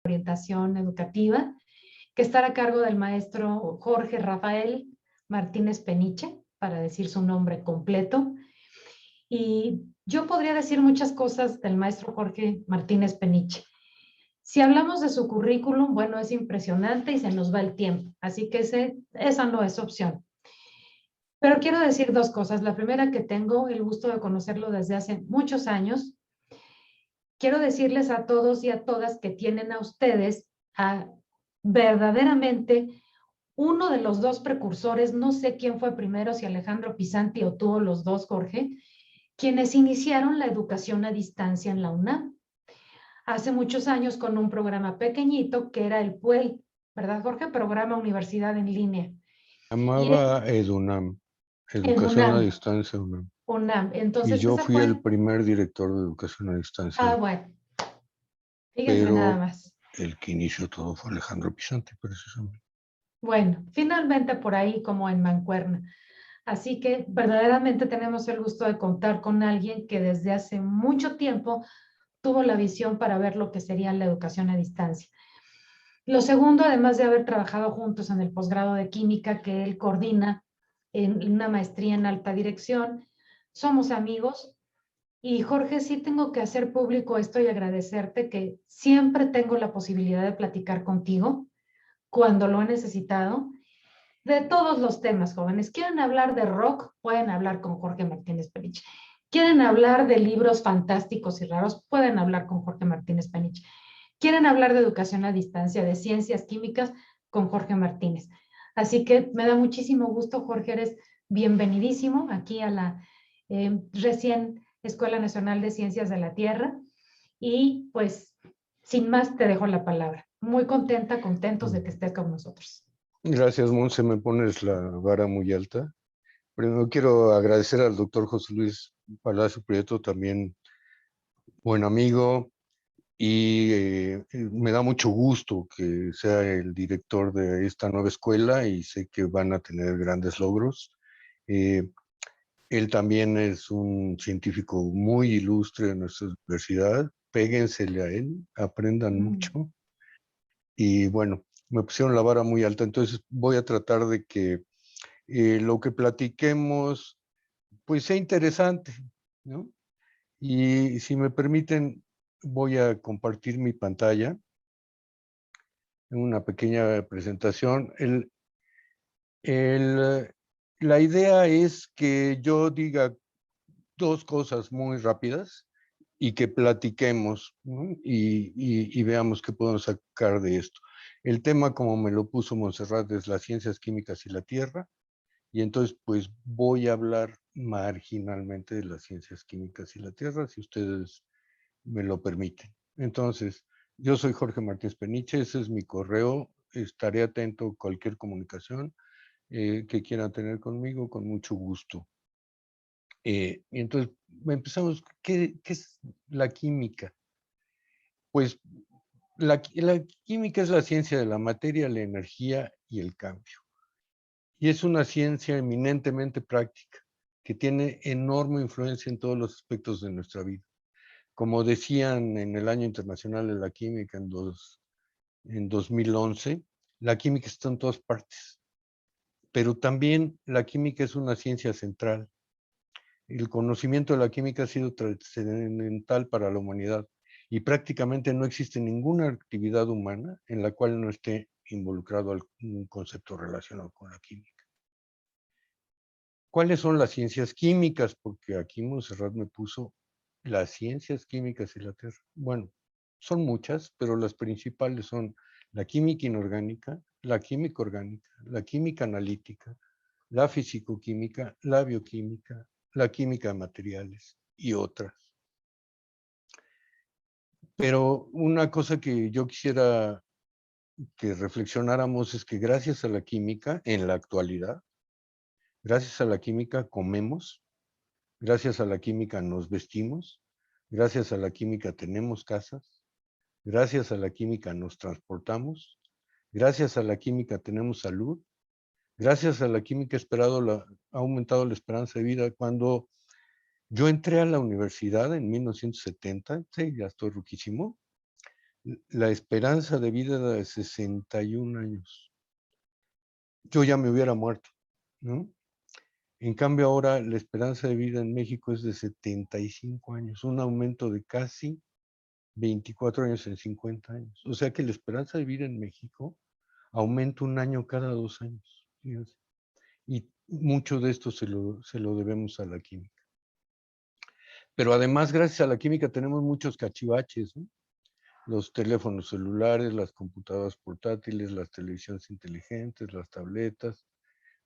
orientación educativa, que estará a cargo del maestro Jorge Rafael Martínez Peniche, para decir su nombre completo. Y yo podría decir muchas cosas del maestro Jorge Martínez Peniche. Si hablamos de su currículum, bueno, es impresionante y se nos va el tiempo, así que esa no es opción. Pero quiero decir dos cosas. La primera, que tengo el gusto de conocerlo desde hace muchos años. Quiero decirles a todos y a todas que tienen a ustedes a verdaderamente uno de los dos precursores, no sé quién fue primero, si Alejandro Pisanti o tú, los dos, Jorge, quienes iniciaron la educación a distancia en la UNAM. Hace muchos años con un programa pequeñito que era el PUEL, ¿verdad, Jorge? Programa Universidad en Línea. Llamaba EDUNAM, En Educación a UNAM. Distancia UNAM. UNAM. Y Entonces, yo esa fui fue... el primer director de Educación a Distancia ahí. Bueno. Fíjense nada Pero más. el que inició todo fue Alejandro Pisanti, precisamente. Bueno, finalmente por ahí como en mancuerna. Así que verdaderamente tenemos el gusto de contar con alguien que desde hace mucho tiempo tuvo la visión para ver lo que sería la educación a distancia. Lo segundo, además de haber trabajado juntos en el posgrado de química que él coordina en una maestría en alta dirección, somos amigos. Y Jorge, sí tengo que hacer público esto y agradecerte que siempre tengo la posibilidad de platicar contigo cuando lo he necesitado, de todos los temas, jóvenes. ¿Quieren hablar de rock? Pueden hablar con Jorge Martínez Peniche. ¿Quieren hablar de libros fantásticos y raros? Pueden hablar con Jorge Martínez Peniche. ¿Quieren hablar de educación a distancia, de ciencias químicas? Con Jorge Martínez. Así que me da muchísimo gusto, Jorge, eres bienvenidísimo aquí a la recién Escuela Nacional de Ciencias de la Tierra. Y pues, sin más, te dejo la palabra. Muy contenta, contentos de que estés con nosotros. Gracias, Monse, me pones la vara muy alta. Primero quiero agradecer al doctor José Luis Palacio Prieto, también buen amigo, y me da mucho gusto que sea el director de esta nueva escuela y sé que van a tener grandes logros. Él también es un científico muy ilustre de nuestra universidad. Péguensele a él, aprendan mucho. Y bueno, me pusieron la vara muy alta, entonces voy a tratar de que lo que platiquemos pues sea interesante, ¿no? Y si me permiten, voy a compartir mi pantalla en una pequeña presentación. La idea es que yo diga dos cosas muy rápidas y que platiquemos, ¿no? Y veamos qué podemos sacar de esto. El tema, como me lo puso Montserrat, es las ciencias químicas y la Tierra. Y entonces, pues voy a hablar marginalmente de las ciencias químicas y la Tierra, si ustedes me lo permiten. Entonces, yo soy Jorge Martínez Peniche, ese es mi correo, estaré atento a cualquier comunicación que quieran tener conmigo, con mucho gusto. Y entonces, empezamos, ¿qué es la química? Pues la química es la ciencia de la materia, la energía y el cambio. Y es una ciencia eminentemente práctica que tiene enorme influencia en todos los aspectos de nuestra vida. Como decían en el Año Internacional de la Química en 2011, la química está en todas partes, pero también la química es una ciencia central. El conocimiento de la química ha sido trascendental para la humanidad y prácticamente no existe ninguna actividad humana en la cual no esté involucrado algún concepto relacionado con la química. ¿Cuáles son las ciencias químicas? Porque aquí Montserrat me puso las ciencias químicas y la Tierra. Bueno, son muchas, pero las principales son la química inorgánica, la química orgánica, la química analítica, la fisicoquímica, la bioquímica, la química de materiales y otras. Pero una cosa que yo quisiera que reflexionáramos es que gracias a la química, en la actualidad, gracias a la química comemos, gracias a la química nos vestimos, gracias a la química tenemos casas, gracias a la química nos transportamos, gracias a la química tenemos salud, gracias a la química ha aumentado la esperanza de vida. Cuando yo entré a la universidad en 1970, sí, ya estoy ruquísimo, la esperanza de vida era de 61 años. Yo ya me hubiera muerto, ¿no? En cambio, ahora la esperanza de vida en México es de 75 años, un aumento de casi 24 años en 50 años. O sea que la esperanza de vida en México aumenta un año cada 2 años. Fíjense. Y mucho de esto se lo debemos a la química. Pero además, gracias a la química, tenemos muchos cachivaches, ¿no? Los teléfonos celulares, las computadoras portátiles, las televisiones inteligentes, las tabletas,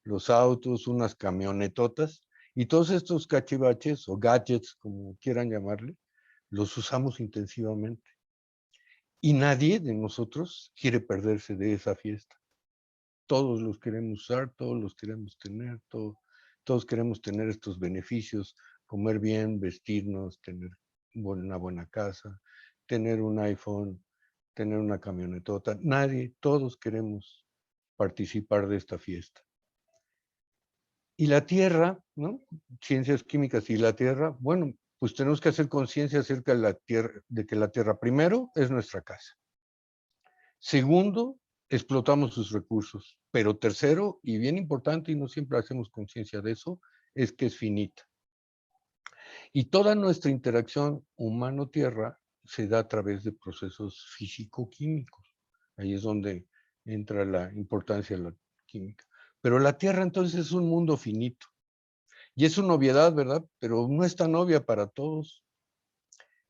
los autos, unas camionetotas, y todos estos cachivaches o gadgets, como quieran llamarle, los usamos intensivamente. Y nadie de nosotros quiere perderse de esa fiesta. Todos los queremos usar, todos los queremos tener, todos queremos tener estos beneficios, comer bien, vestirnos, tener una buena casa, tener un iPhone, tener una camionetota. Nadie, todos queremos participar de esta fiesta. Y la Tierra, ¿no? Ciencias químicas y la Tierra, bueno, pues tenemos que hacer conciencia acerca de la Tierra, de que la Tierra primero es nuestra casa. Segundo, explotamos sus recursos. Pero tercero, y bien importante, y no siempre hacemos conciencia de eso, es que es finita. Y toda nuestra interacción humano-tierra se da a través de procesos físico-químicos. Ahí es donde entra la importancia de la química. Pero la Tierra entonces es un mundo finito. Y es una obviedad, ¿verdad? Pero no es tan obvia para todos.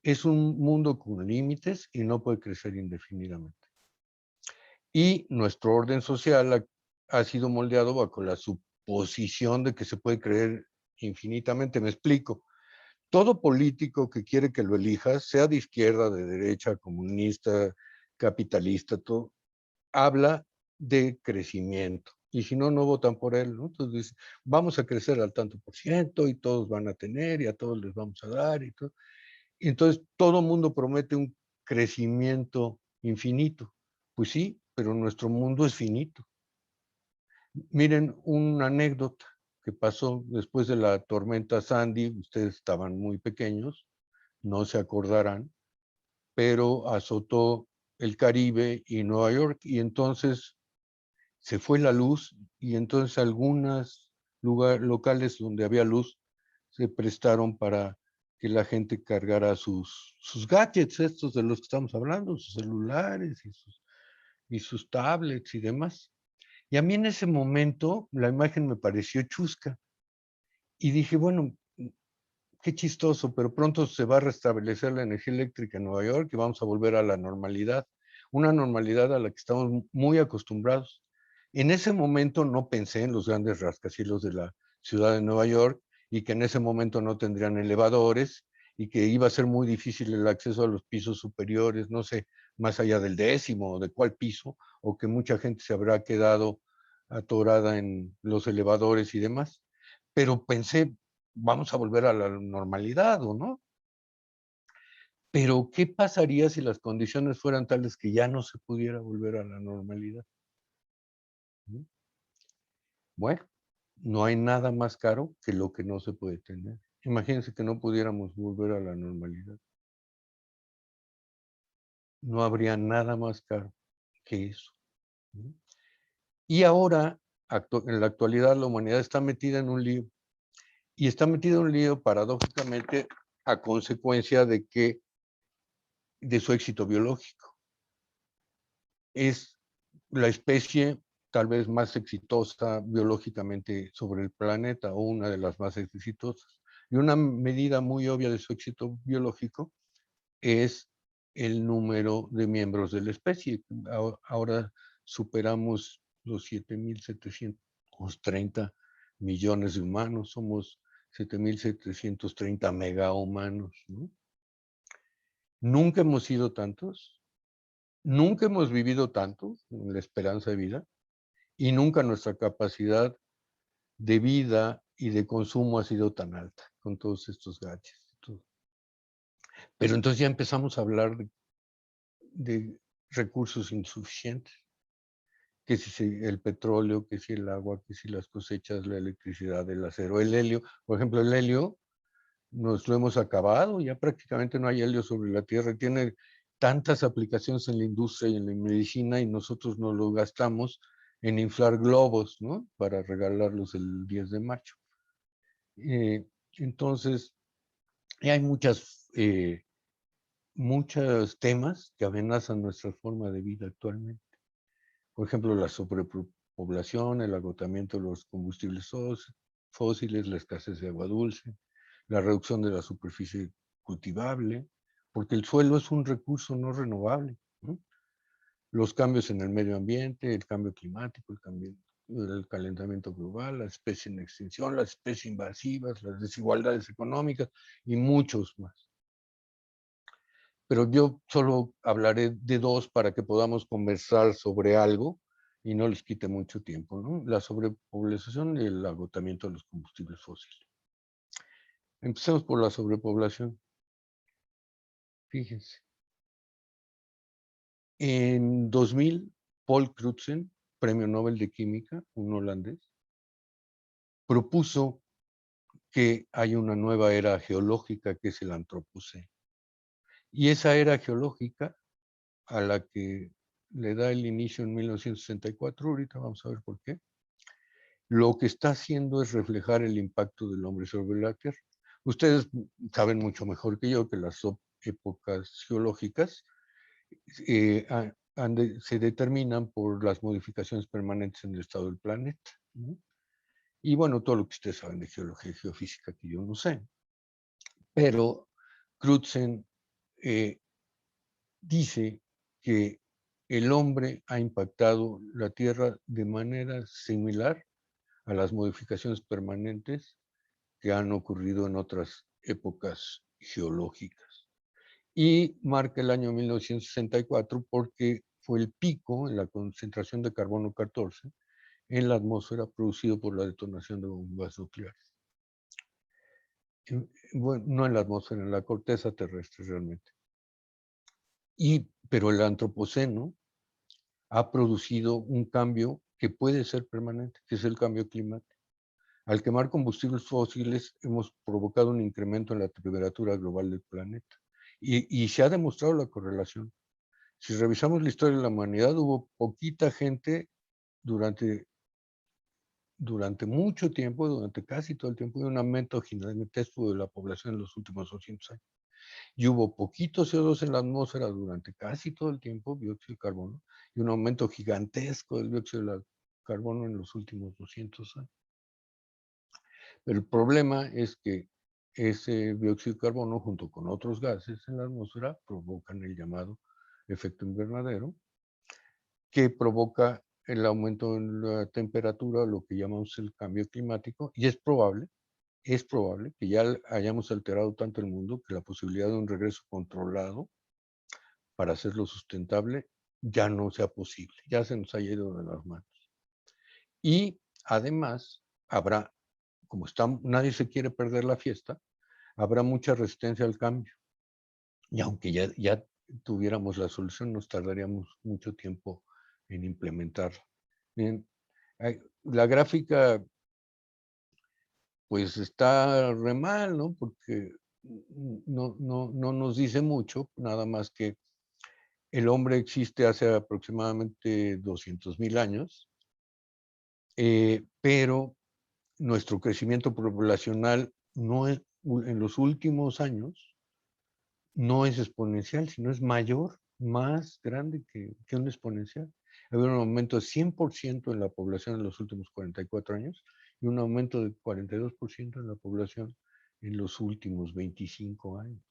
Es un mundo con límites y no puede crecer indefinidamente. Y nuestro orden social ha sido moldeado bajo la suposición de que se puede creer infinitamente. Me explico. Todo político que quiere que lo elijas, sea de izquierda, de derecha, comunista, capitalista, todo, habla de crecimiento. Y si no, no votan por él, ¿no? Entonces, vamos a crecer al tanto por ciento y todos van a tener y a todos les vamos a dar y todo. Y entonces, todo mundo promete un crecimiento infinito. Pues sí, pero nuestro mundo es finito. Miren una anécdota que pasó después de la tormenta Sandy. Ustedes estaban muy pequeños, no se acordarán, pero azotó el Caribe y Nueva York y entonces se fue la luz y entonces algunos locales donde había luz se prestaron para que la gente cargara sus gadgets, estos de los que estamos hablando, sus celulares y sus tablets y demás. Y a mí en ese momento la imagen me pareció chusca y dije, bueno, qué chistoso, pero pronto se va a restablecer la energía eléctrica en Nueva York y vamos a volver a la normalidad, una normalidad a la que estamos muy acostumbrados. En ese momento no pensé en los grandes rascacielos de la ciudad de Nueva York y que en ese momento no tendrían elevadores y que iba a ser muy difícil el acceso a los pisos superiores, no sé, más allá del 10º o de cuál piso, o que mucha gente se habrá quedado atorada en los elevadores y demás. Pero pensé, vamos a volver a la normalidad, ¿o no? Pero, ¿qué pasaría si las condiciones fueran tales que ya no se pudiera volver a la normalidad? ¿Mm? Bueno, no hay nada más caro que lo que no se puede tener. Imagínense que no pudiéramos volver a la normalidad. No habría nada más caro que eso. ¿Mm? Y ahora, en la actualidad, la humanidad está metida en un lío. Y está metida en un lío, paradójicamente, a consecuencia de su éxito biológico. Es la especie tal vez más exitosa biológicamente sobre el planeta o una de las más exitosas. Y una medida muy obvia de su éxito biológico es el número de miembros de la especie. Ahora superamos los 7.730 millones de humanos, somos 7.730 megahumanos, ¿no? Nunca hemos sido tantos. Nunca hemos vivido tanto en la esperanza de vida y nunca nuestra capacidad de vida y de consumo ha sido tan alta con todos estos gadgets. Pero entonces ya empezamos a hablar de recursos insuficientes, que si el petróleo, que si el agua, que si las cosechas, la electricidad, el acero, el helio. Por ejemplo, el helio nos lo hemos acabado, ya prácticamente no hay helio sobre la Tierra, tiene tantas aplicaciones en la industria y en la medicina y nosotros nos lo gastamos en inflar globos, ¿no? Para regalarlos el 10 de mayo. Entonces, hay muchos temas que amenazan nuestra forma de vida actualmente. Por ejemplo, la sobrepoblación, el agotamiento de los combustibles fósiles, la escasez de agua dulce, la reducción de la superficie cultivable, porque el suelo es un recurso no renovable, ¿no? Los cambios en el medio ambiente, el cambio climático, el calentamiento global, la especie en extinción, las especies invasivas, las desigualdades económicas y muchos más. Pero yo solo hablaré de dos para que podamos conversar sobre algo y no les quite mucho tiempo, ¿no? La sobrepoblación y el agotamiento de los combustibles fósiles. Empecemos por la sobrepoblación. Fíjense. En 2000, Paul Crutzen, Premio Nobel de Química, un holandés, propuso que hay una nueva era geológica que es el Antropoceno. Y esa era geológica a la que le da el inicio en 1964, ahorita vamos a ver por qué, lo que está haciendo es reflejar el impacto del hombre sobre la Tierra. Ustedes saben mucho mejor que yo que las épocas geológicas se determinan por las modificaciones permanentes en el estado del planeta, ¿no? Y bueno, todo lo que ustedes saben de geología y geofísica que yo no sé. Pero Crutzen dice que el hombre ha impactado la Tierra de manera similar a las modificaciones permanentes que han ocurrido en otras épocas geológicas. Y marca el año 1964 porque fue el pico en la concentración de carbono 14 en la atmósfera producido por la detonación de bombas nucleares. Bueno, no en la atmósfera, en la corteza terrestre realmente. Pero el antropoceno ha producido un cambio que puede ser permanente, que es el cambio climático. Al quemar combustibles fósiles hemos provocado un incremento en la temperatura global del planeta. Y se ha demostrado la correlación. Si revisamos la historia de la humanidad, hubo poquita gente durante mucho tiempo, durante casi todo el tiempo, y un aumento gigantesco de la población en los últimos 200 años. Y hubo poquito CO2 en la atmósfera durante casi todo el tiempo, dióxido de carbono, y un aumento gigantesco del dióxido de carbono en los últimos 200 años. Pero el problema es que ese dióxido de carbono, junto con otros gases en la atmósfera, provocan el llamado efecto invernadero, que provoca el aumento en la temperatura, lo que llamamos el cambio climático, y es probable que ya hayamos alterado tanto el mundo que la posibilidad de un regreso controlado para hacerlo sustentable ya no sea posible, ya se nos ha ido de las manos. Y además habrá, como nadie se quiere perder la fiesta, habrá mucha resistencia al cambio. Y aunque ya tuviéramos la solución, nos tardaríamos mucho tiempo en implementarla. Bien, la gráfica pues está re mal, ¿no? Porque no nos dice mucho, nada más que el hombre existe hace aproximadamente 200,000 años, pero nuestro crecimiento poblacional no es, en los últimos años no es exponencial, sino es mayor, más grande que un exponencial. Ha habido un aumento de 100% en la población en los últimos 44 años y un aumento de 42% en la población en los últimos 25 años.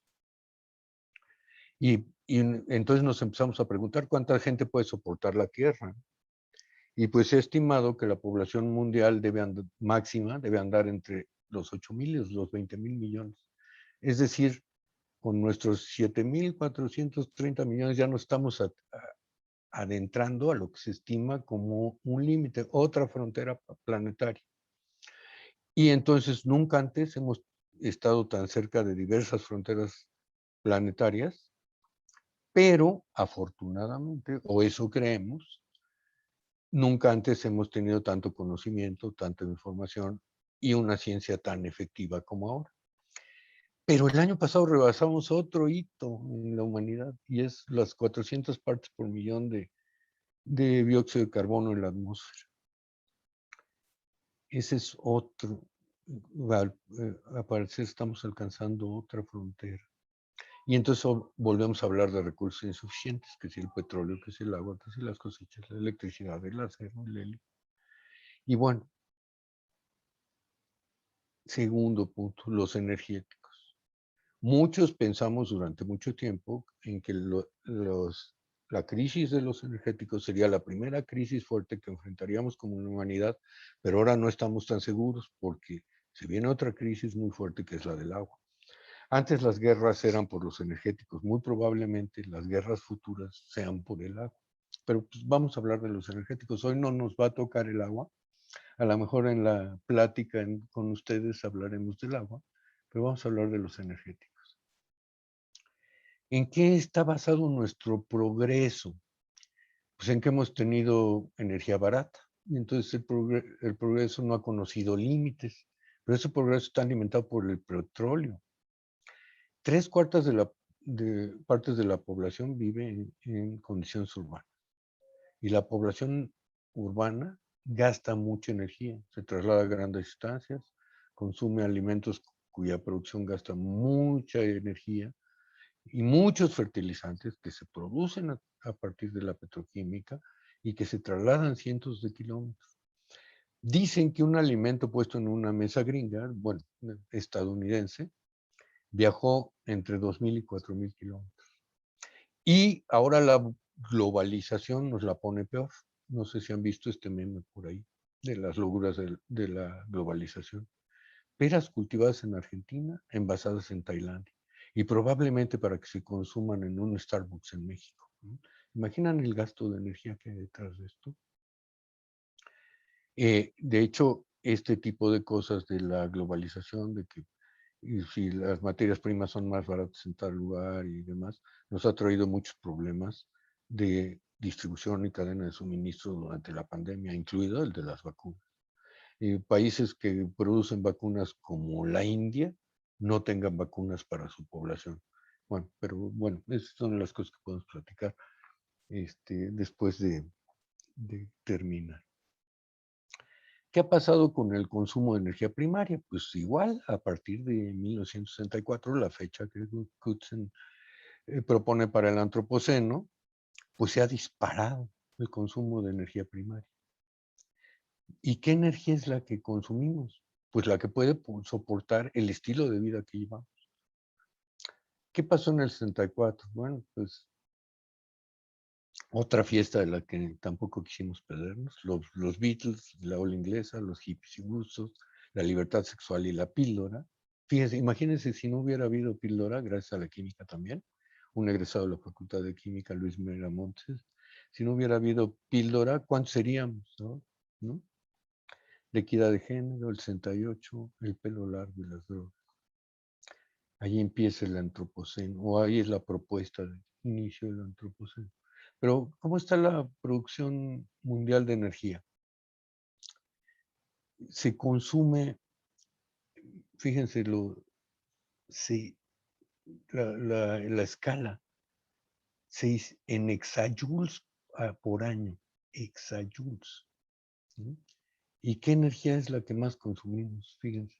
Y entonces nos empezamos a preguntar cuánta gente puede soportar la Tierra. Y pues se ha estimado que la población mundial máxima debe andar entre los 8,000 y los 20,000 millones. Es decir, con nuestros 7,430 millones ya nos estamos adentrando a lo que se estima como un límite, otra frontera planetaria. Y entonces nunca antes hemos estado tan cerca de diversas fronteras planetarias, pero afortunadamente, o eso creemos, nunca antes hemos tenido tanto conocimiento, tanta información y una ciencia tan efectiva como ahora. Pero el año pasado rebasamos otro hito en la humanidad y es las 400 partes por millón de dióxido de carbono en la atmósfera. Ese es otro, al parecer estamos alcanzando otra frontera. Y entonces volvemos a hablar de recursos insuficientes, que si el petróleo, que si el agua, que si las cosechas, la electricidad, el acero, el helio. Y bueno, segundo punto, los energéticos. Muchos pensamos durante mucho tiempo en que la crisis de los energéticos sería la primera crisis fuerte que enfrentaríamos como humanidad, pero ahora no estamos tan seguros porque se viene otra crisis muy fuerte que es la del agua. Antes las guerras eran por los energéticos, muy probablemente las guerras futuras sean por el agua. Pero pues vamos a hablar de los energéticos. Hoy no nos va a tocar el agua. A lo mejor en la plática con ustedes hablaremos del agua, pero vamos a hablar de los energéticos. ¿En qué está basado nuestro progreso? Pues en que hemos tenido energía barata. Y entonces el progreso no ha conocido límites, pero ese progreso está alimentado por el petróleo. 3/4 de partes de la población vive en condiciones urbanas. Y la población urbana gasta mucha energía, se traslada a grandes distancias, consume alimentos cuya producción gasta mucha energía y muchos fertilizantes que se producen a partir de la petroquímica y que se trasladan cientos de kilómetros. Dicen que un alimento puesto en una mesa gringa, bueno, estadounidense, viajó entre 2.000 y 4.000 kilómetros. Y ahora la globalización nos la pone peor. No sé si han visto este meme por ahí, de las locuras de la globalización. Peras cultivadas en Argentina, envasadas en Tailandia. Y probablemente para que se consuman en un Starbucks en México, ¿no? ¿Imaginan el gasto de energía que hay detrás de esto? De hecho, este tipo de cosas de la globalización, de que y si las materias primas son más baratas en tal lugar y demás, nos ha traído muchos problemas de distribución y cadena de suministro durante la pandemia, incluido el de las vacunas. Países que producen vacunas como la India no tengan vacunas para su población. Bueno, pero bueno, esas son las cosas que podemos platicar después de terminar. ¿Qué ha pasado con el consumo de energía primaria? Pues igual, a partir de 1964, la fecha que Crutzen propone para el antropoceno, pues se ha disparado el consumo de energía primaria. ¿Y qué energía es la que consumimos? Pues la que puede soportar el estilo de vida que llevamos. ¿Qué pasó en el 64? Bueno, pues otra fiesta de la que tampoco quisimos perdernos, los Beatles, la ola inglesa, los hippies y gustos, la libertad sexual y la píldora. Fíjense, imagínense si no hubiera habido píldora, gracias a la química también, un egresado de la Facultad de Química, Luis Mera Montes, si no hubiera habido píldora, ¿cuántos seríamos? ¿No? La equidad de género, el 68, el pelo largo y las drogas. Ahí empieza el antropoceno, o ahí es la propuesta de inicio del antropoceno. Pero, ¿cómo está la producción mundial de energía? Se consume, fíjense, la escala, en exajoules por año, exajoules. ¿Sí? ¿Y qué energía es la que más consumimos? Fíjense.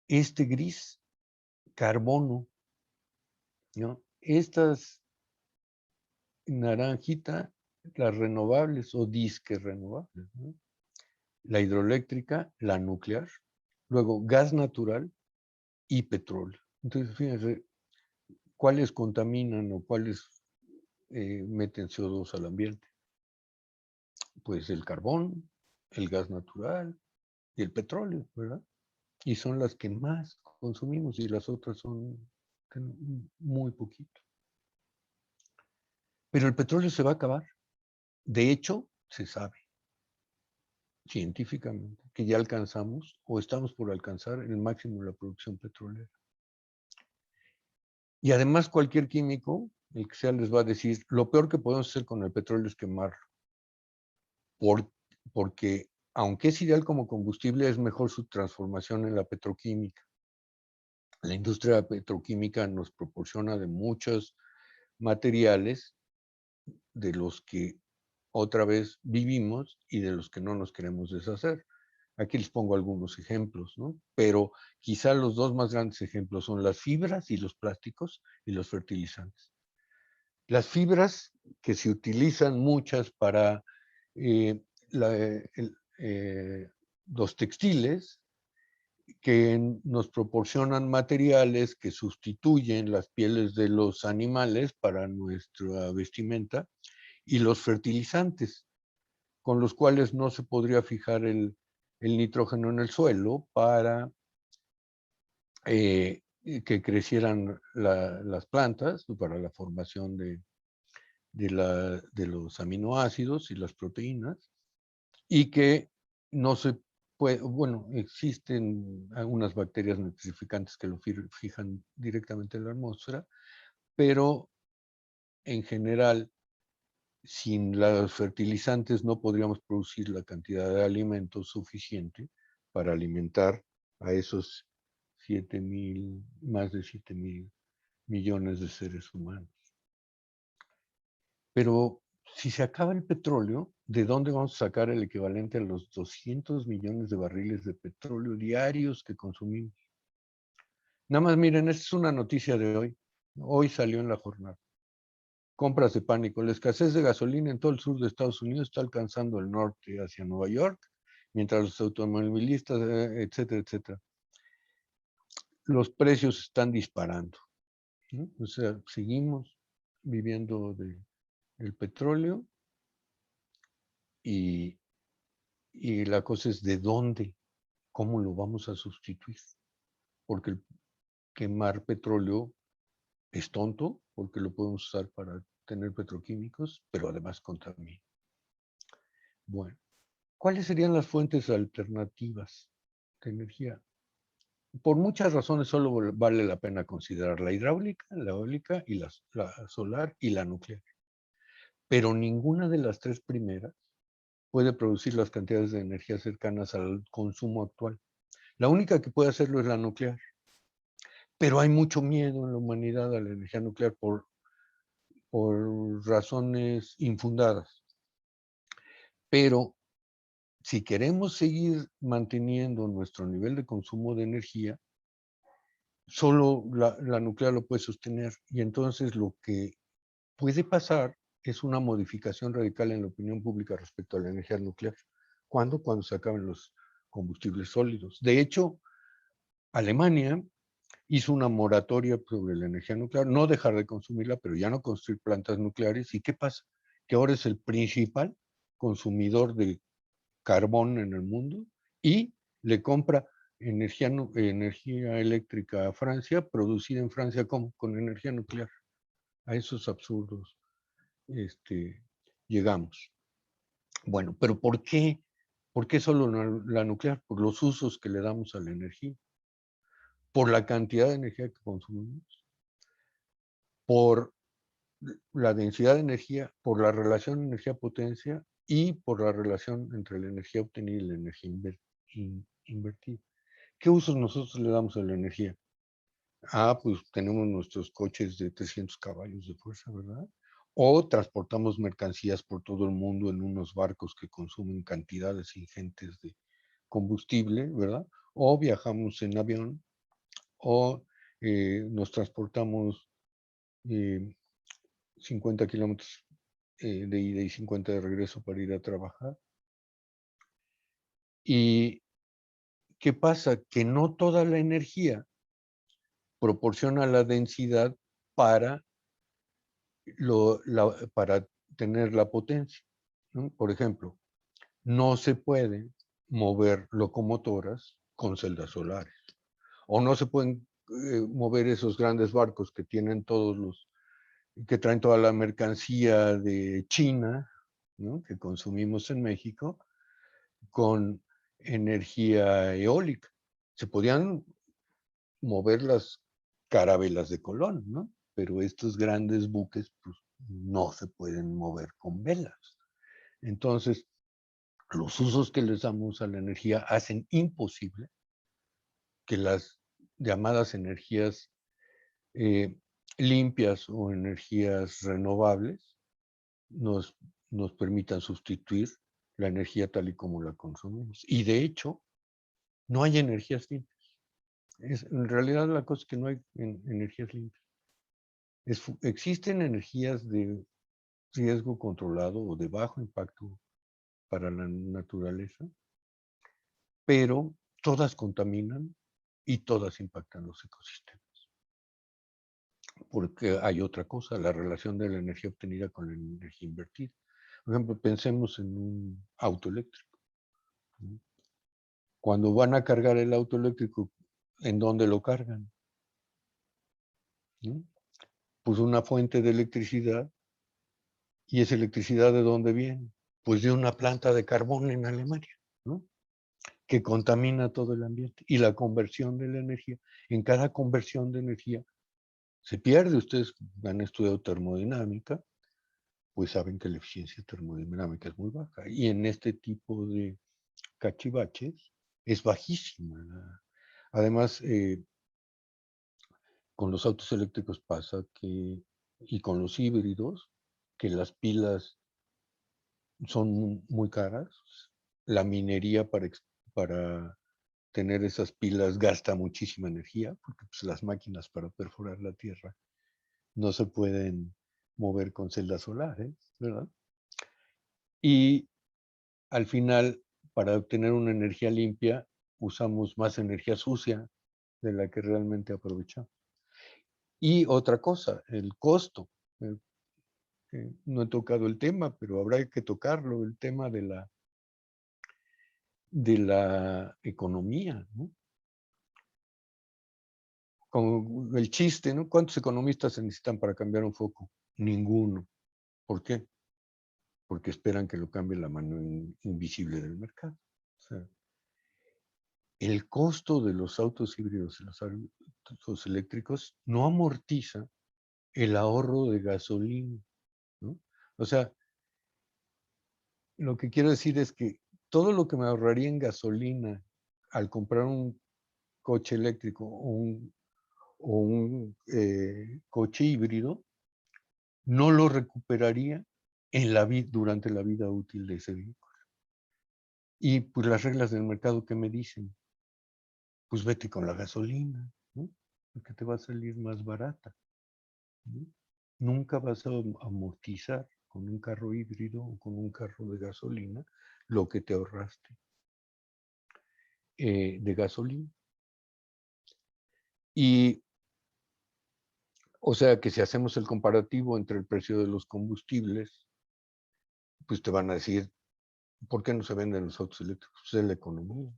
Este gris, carbono, ¿no? Estas naranjita, las renovables o disque renovables, ¿no? La hidroeléctrica, la nuclear, luego gas natural y petróleo. Entonces, fíjense, ¿cuáles contaminan o cuáles meten CO2 al ambiente? Pues el carbón, el gas natural y el petróleo, ¿verdad? Y son las que más consumimos y las otras son muy poquito. Pero el petróleo se va a acabar. De hecho, se sabe científicamente que ya alcanzamos o estamos por alcanzar el máximo de la producción petrolera. Y además cualquier químico, el que sea, les va a decir, lo peor que podemos hacer con el petróleo es quemarlo. Porque aunque es ideal como combustible, es mejor su transformación en la petroquímica. La industria petroquímica nos proporciona de muchos materiales de los que otra vez vivimos y de los que no nos queremos deshacer. Aquí les pongo algunos ejemplos, ¿no? Pero quizá los dos más grandes ejemplos son las fibras y los plásticos y los fertilizantes. Las fibras que se utilizan muchas para eh, la, los textiles, que nos proporcionan materiales que sustituyen las pieles de los animales para nuestra vestimenta, y los fertilizantes, con los cuales no se podría fijar el nitrógeno en el suelo para que crecieran las plantas, para la formación de los aminoácidos y las proteínas, y que no se puede, bueno, existen algunas bacterias nitrificantes que lo fijan directamente en la atmósfera, pero en general, sin los fertilizantes no podríamos producir la cantidad de alimentos suficiente para alimentar a esos más de 7,000 millones de seres humanos. Pero si se acaba el petróleo, ¿de dónde vamos a sacar el equivalente a los 200 millones de barriles de petróleo diarios que consumimos? Nada más miren, esta es una noticia de hoy. Hoy salió en la jornada. Compras de pánico. La escasez de gasolina en todo el sur de Estados Unidos está alcanzando el norte hacia Nueva York, mientras los automovilistas, etcétera, etcétera. Los precios están disparando, ¿no? O sea, seguimos viviendo del petróleo y la cosa es de dónde, cómo lo vamos a sustituir. Porque el quemar petróleo es tonto, porque lo podemos usar para tener petroquímicos, pero además contamina. Bueno, ¿cuáles serían las fuentes alternativas de energía? Por muchas razones solo vale la pena considerar la hidráulica, la eólica y la solar y la nuclear. Pero ninguna de las tres primeras puede producir las cantidades de energía cercanas al consumo actual. La única que puede hacerlo es la nuclear. Pero hay mucho miedo en la humanidad a la energía nuclear por razones infundadas. Pero si queremos seguir manteniendo nuestro nivel de consumo de energía, solo la nuclear lo puede sostener. Y entonces lo que puede pasar es una modificación radical en la opinión pública respecto a la energía nuclear. ¿Cuándo? Cuando se acaben los combustibles sólidos. De hecho, Alemania hizo una moratoria sobre la energía nuclear, no dejar de consumirla, pero ya no construir plantas nucleares. ¿Y qué pasa? Que ahora es el principal consumidor de carbón en el mundo y le compra energía eléctrica a Francia, producida en Francia ¿cómo? Con energía nuclear. A esos absurdos llegamos. Bueno, pero ¿por qué? ¿Por qué solo la nuclear? Por los usos que le damos a la energía, por la cantidad de energía que consumimos, por la densidad de energía, por la relación energía-potencia y por la relación entre la energía obtenida y la energía invertida. ¿Qué usos nosotros le damos a la energía? Pues tenemos nuestros coches de 300 caballos de fuerza, ¿verdad? O transportamos mercancías por todo el mundo en unos barcos que consumen cantidades ingentes de combustible, ¿verdad? O viajamos en avión, o nos transportamos 50 kilómetros de ida y 50 de regreso para ir a trabajar. ¿Y qué pasa? Que no toda la energía proporciona la densidad para, para tener la potencia, ¿no? Por ejemplo, no se puede mover locomotoras con celdas solares, o no se pueden mover esos grandes barcos que tienen que traen toda la mercancía de China, ¿no? Que consumimos en México, con energía eólica. Se podían mover las carabelas de Colón, ¿no? Pero estos grandes buques pues, no se pueden mover con velas. Entonces, los usos que les damos a la energía hacen imposible que las llamadas energías limpias o energías renovables nos permitan sustituir la energía tal y como la consumimos. Y de hecho, no hay energías limpias. En realidad la cosa es que no hay energías limpias. Existen energías de riesgo controlado o de bajo impacto para la naturaleza, pero todas contaminan y todas impactan los ecosistemas. Porque hay otra cosa, la relación de la energía obtenida con la energía invertida. Por ejemplo, pensemos en un auto eléctrico. Cuando van a cargar el auto eléctrico, ¿en dónde lo cargan? Pues una fuente de electricidad. ¿Y esa electricidad de dónde viene? Pues de una planta de carbón en Alemania, ¿no? Que contamina todo el ambiente. Y la conversión de la energía, en cada conversión de energía se pierde. Ustedes han estudiado termodinámica, pues saben que la eficiencia termodinámica es muy baja. Y en este tipo de cachivaches es bajísima. Además, con los autos eléctricos pasa que, y con los híbridos, que las pilas son muy caras. La minería para tener esas pilas gasta muchísima energía, porque pues, las máquinas para perforar la tierra no se pueden mover con celdas solares, ¿verdad? Y al final, para obtener una energía limpia, usamos más energía sucia de la que realmente aprovechamos. Y otra cosa, el costo. No he tocado el tema, pero habrá que tocarlo, el tema de la economía, ¿no? Con el chiste, ¿no? ¿Cuántos economistas se necesitan para cambiar un foco? Ninguno. ¿Por qué? Porque esperan que lo cambie la mano invisible del mercado. O sea, el costo de los autos híbridos y los autos eléctricos no amortiza el ahorro de gasolina, ¿no? O sea, lo que quiero decir es que todo lo que me ahorraría en gasolina al comprar un coche eléctrico o un coche híbrido, no lo recuperaría durante la vida útil de ese vehículo. Y pues las reglas del mercado, ¿qué me dicen? Pues vete con la gasolina, ¿no? Porque te va a salir más barata, ¿no? Nunca vas a amortizar con un carro híbrido o con un carro de gasolina lo que te ahorraste de gasolina. Y, o sea, que si hacemos el comparativo entre el precio de los combustibles, pues te van a decir, ¿por qué no se venden los autos eléctricos? Pues es la economía.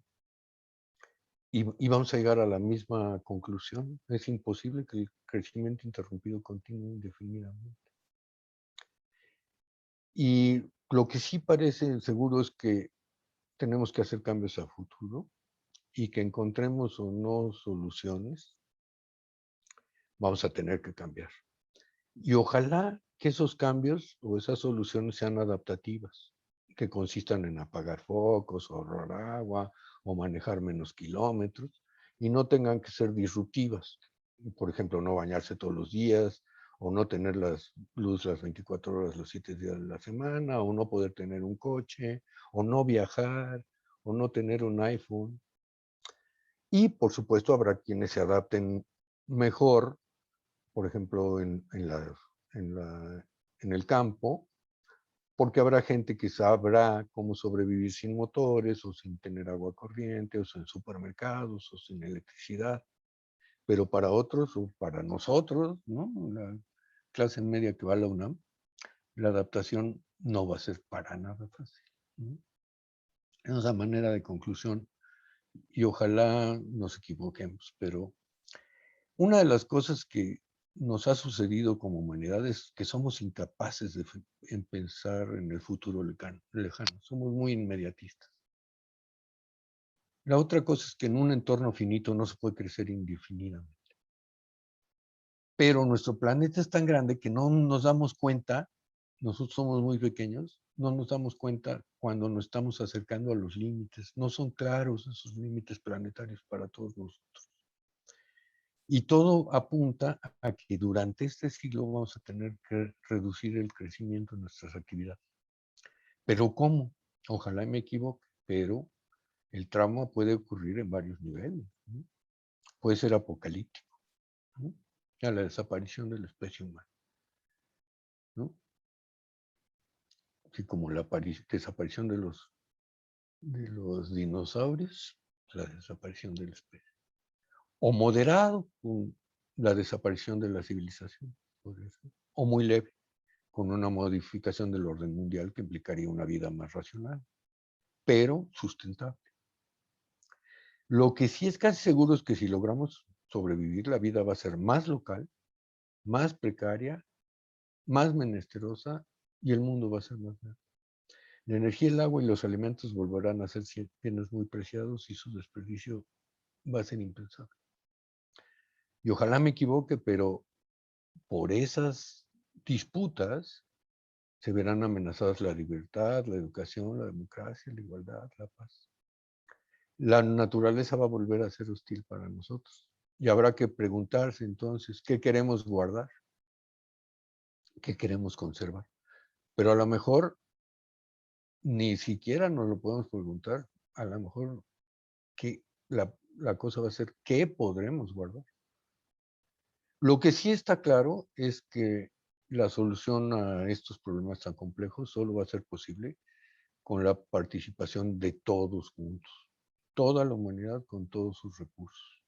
Y vamos a llegar a la misma conclusión. Es imposible que el crecimiento interrumpido continúe indefinidamente. Y lo que sí parece seguro es que tenemos que hacer cambios a futuro y que encontremos o no soluciones, vamos a tener que cambiar. Y ojalá que esos cambios o esas soluciones sean adaptativas, que consistan en apagar focos, ahorrar agua o manejar menos kilómetros y no tengan que ser disruptivas. Por ejemplo, no bañarse todos los días o no tener las luz las 24 horas los 7 días de la semana o no poder tener un coche o no viajar o no tener un iPhone. Y por supuesto habrá quienes se adapten mejor, por ejemplo, en el campo, porque habrá gente que sabrá cómo sobrevivir sin motores o sin tener agua corriente o sin supermercados o sin electricidad. Pero para otros o para nosotros, ¿no? La clase media que va a la UNAM, la adaptación no va a ser para nada fácil, ¿no? Esa manera de conclusión, y ojalá nos equivoquemos, pero una de las cosas que nos ha sucedido como humanidad es que somos incapaces de pensar en el futuro lejano. Somos muy inmediatistas. La otra cosa es que en un entorno finito no se puede crecer indefinidamente. Pero nuestro planeta es tan grande que no nos damos cuenta, nosotros somos muy pequeños, no nos damos cuenta cuando nos estamos acercando a los límites. No son claros esos límites planetarios para todos nosotros. Y todo apunta a que durante este siglo vamos a tener que reducir el crecimiento de nuestras actividades. ¿Pero cómo? Ojalá me equivoque, pero el trauma puede ocurrir en varios niveles, ¿no? Puede ser apocalíptico, ¿no? A la desaparición de la especie humana, ¿no? Así como la desaparición de los dinosaurios, la desaparición de la especie. O moderado, con la desaparición de la civilización, podría ser. O muy leve, con una modificación del orden mundial que implicaría una vida más racional, pero sustentable. Lo que sí es casi seguro es que si logramos sobrevivir, la vida va a ser más local, más precaria, más menesterosa y el mundo va a ser más grande. La energía, el agua y los alimentos volverán a ser bienes muy preciados y su desperdicio va a ser impensable. Y ojalá me equivoque, pero por esas disputas se verán amenazadas la libertad, la educación, la democracia, la igualdad, la paz. La naturaleza va a volver a ser hostil para nosotros. Y habrá que preguntarse entonces, ¿qué queremos guardar? ¿Qué queremos conservar? Pero a lo mejor ni siquiera nos lo podemos preguntar. A lo mejor que la cosa va a ser, ¿qué podremos guardar? Lo que sí está claro es que la solución a estos problemas tan complejos solo va a ser posible con la participación de todos juntos, toda la humanidad con todos sus recursos.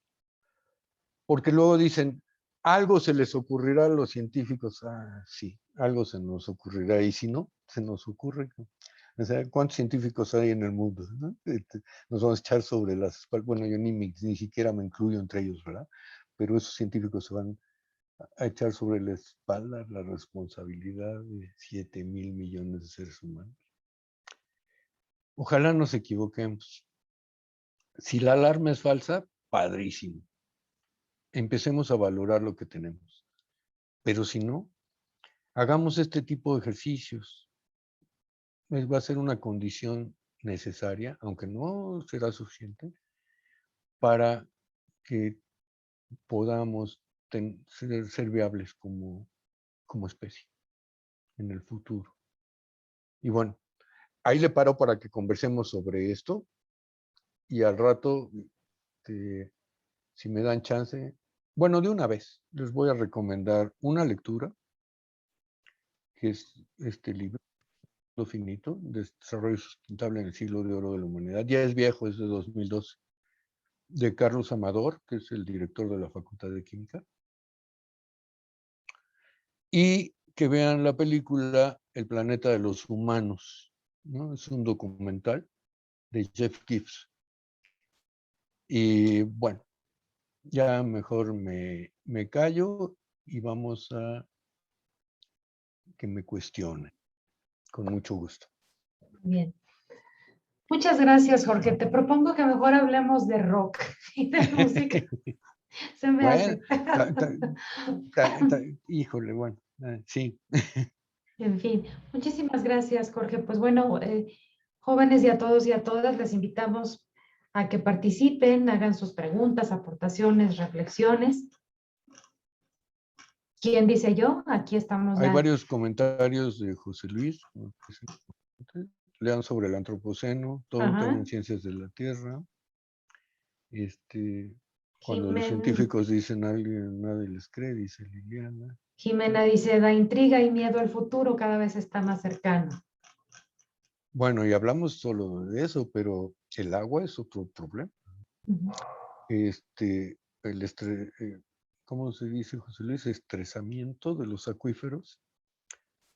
Porque luego dicen, algo se les ocurrirá a los científicos. Ah, sí, algo se nos ocurrirá. Y si no, se nos ocurre. O sea, ¿cuántos científicos hay en el mundo? ¿No? Nos vamos a echar sobre las espaldas. Bueno, yo ni siquiera me incluyo entre ellos, ¿verdad? Pero esos científicos se van a echar sobre la espalda la responsabilidad de 7.000 millones de seres humanos. Ojalá nos equivoquemos. Si la alarma es falsa, padrísimo. Empecemos a valorar lo que tenemos. Pero si no, hagamos este tipo de ejercicios. Va a ser una condición necesaria, aunque no será suficiente, para que podamos ser viables como especie en el futuro. Y bueno, ahí le paro para que conversemos sobre esto y al rato, si me dan chance, bueno, de una vez, les voy a recomendar una lectura, que es este libro, Lo Finito, Desarrollo Sustentable en el Siglo de Oro de la Humanidad. Ya es viejo, es de 2012, de Carlos Amador, que es el director de la Facultad de Química, y que vean la película El planeta de los humanos, ¿no? Es un documental de Jeff Gibbs. Y bueno, ya mejor me callo y vamos a que me cuestione, con mucho gusto. Bien. Muchas gracias, Jorge. Te propongo que mejor hablemos de rock y de música. Se me Bueno, hace. híjole, bueno, sí. En fin, muchísimas gracias, Jorge. Pues bueno, jóvenes y a todos y a todas les invitamos a que participen, hagan sus preguntas, aportaciones, reflexiones. ¿Quién dice yo? Aquí estamos Hay ya. varios comentarios de José Luis. Lean sobre el antropoceno, todo un tema Ajá. en ciencias de la Tierra. Cuando los Jimen- científicos dicen a alguien, nadie les cree, dice Liliana. Jimena dice, da intriga y miedo al futuro, cada vez está más cercano. Bueno, y hablamos solo de eso, pero el agua es otro problema. Ujú. ¿Cómo se dice, José Luis? Estresamiento de los acuíferos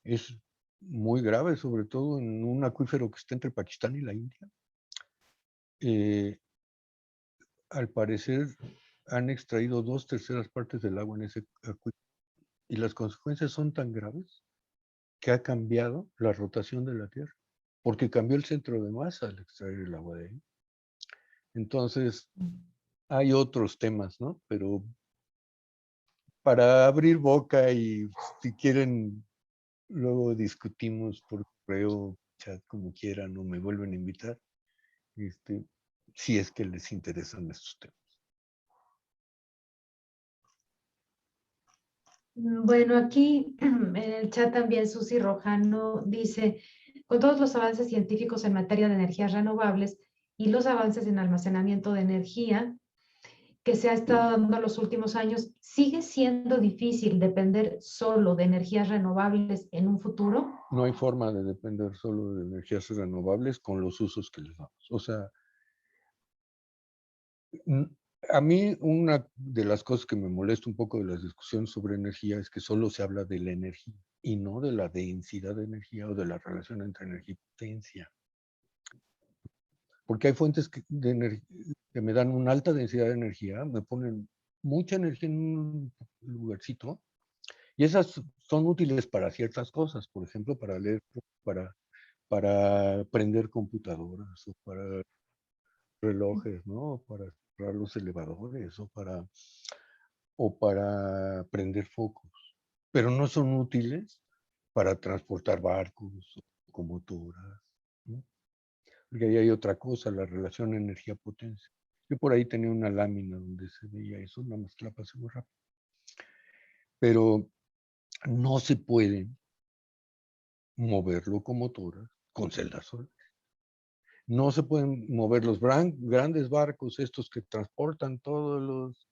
es muy grave, sobre todo en un acuífero que está entre Pakistán y la India. Al parecer han extraído 2/3 partes del agua en ese acuífero y las consecuencias son tan graves que ha cambiado la rotación de la Tierra, porque cambió el centro de masa al extraer el agua de ahí. Entonces, hay otros temas, ¿no? Pero para abrir boca y si quieren, luego discutimos por correo, chat, como quieran, o me vuelven a invitar, si es que les interesan estos temas. Bueno, aquí en el chat también Susi Rojano dice, con todos los avances científicos en materia de energías renovables y los avances en almacenamiento de energía que se ha estado dando en los últimos años, ¿sigue siendo difícil depender solo de energías renovables en un futuro? No hay forma de depender solo de energías renovables con los usos que les damos. O sea, a mí una de las cosas que me molesta un poco de las discusiones sobre energía es que solo se habla de la energía y no de la densidad de energía o de la relación entre energía y potencia. Porque hay fuentes que me dan una alta densidad de energía, me ponen mucha energía en un lugarcito, y esas son útiles para ciertas cosas, por ejemplo, para leer, para, para prender computadoras o para relojes, ¿no? Para cerrar los elevadores o para prender focos, pero no son útiles para transportar barcos, locomotoras, ¿no? Porque ahí hay otra cosa, la relación energía-potencia. Yo por ahí tenía una lámina donde se veía eso, nada más que la pasé muy rápido. Pero no se pueden mover locomotoras con celdas solares. No se pueden mover los grandes barcos, estos que transportan todos los,